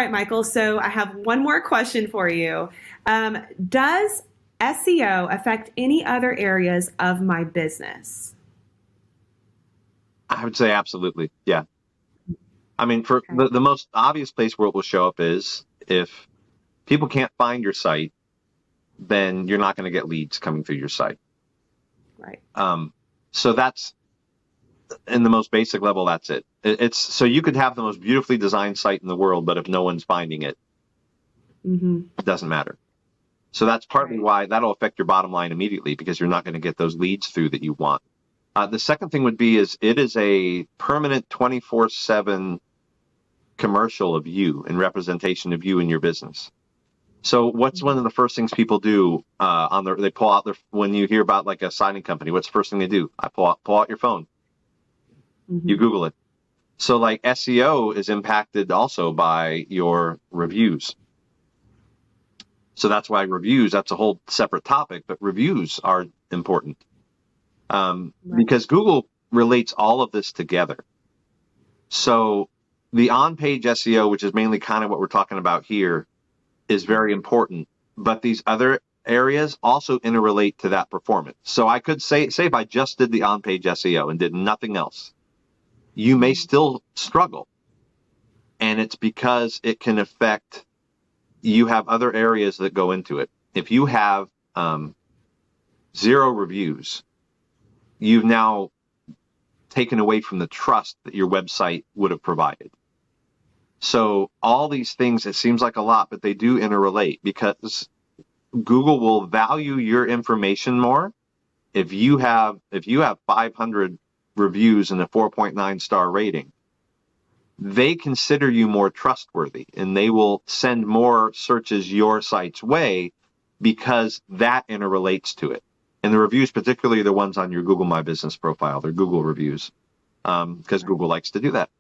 right, Michael. So I have one more question for you. Does SEO affect any other areas of my business? I would say absolutely. Yeah. I mean, for Okay. the most obvious place where it will show up is if people can't find your site, then you're not going to get leads coming through your site. Right. So that's in the most basic level. That's it. It's so you could have the most beautifully designed site in the world, but if no one's finding it, Mm-hmm. it doesn't matter. So that's partly Right. why that'll affect your bottom line immediately because you're not going to get those leads through that you want. The second thing would be is it is a permanent 24/7 commercial of you and representation of you and your business. So what's one Mm-hmm. of the first things people do they pull out their, when you hear about like a signing company, what's the first thing they do? Pull out your phone. You Mm-hmm. Google it. So like SEO is impacted also by your reviews. So that's why reviews, that's a whole separate topic, but reviews are important Right. because Google relates all of this together. So the on-page SEO, which is mainly kind of what we're talking about here, is very important, but these other areas also interrelate to that performance. So I could say if I just did the on-page SEO and did nothing else, you may Mm-hmm. still struggle. And it's because it can affect, you have other areas that go into it. If you have 0 reviews, you've now taken away from the trust that your website would have provided. So all these things, it seems like a lot, but they do interrelate because Google will value your information more if you have 500 reviews and a 4.9 star rating. They consider you more trustworthy and they will send more searches your site's way because that interrelates to it. And the reviews, particularly the ones on your Google My Business profile, they're Google reviews, because Right. Google likes to do that.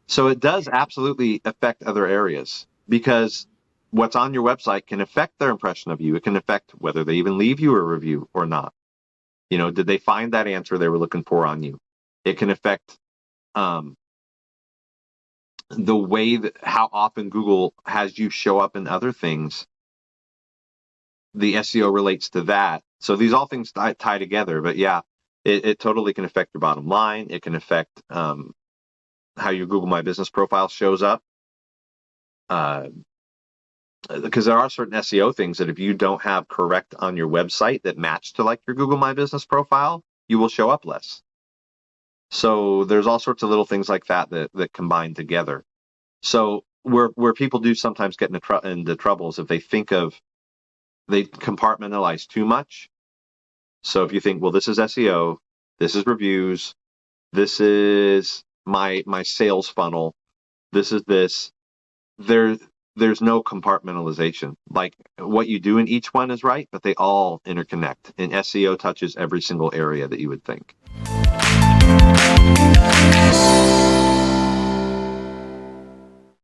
So it does absolutely affect other areas because what's on your website can affect their impression of you. It can affect whether they even leave you a review or not. Did they find that answer they were looking for on you? It can affect the way that how often Google has you show up in other things. The SEO relates to that. So these all things tie together. But yeah, it totally can affect your bottom line. It can affect how your Google My Business profile shows up. Because there are certain SEO things that if you don't have correct on your website that match to like your Google My Business profile, you will show up less. So there's all sorts of little things like that combine together. So where people do sometimes get into troubles if they compartmentalize too much. So if you think, well, this is SEO, this is reviews, this is my sales funnel, this is this, there's no compartmentalization. Like what you do in each one is right, but they all interconnect. And SEO touches every single area that you would think.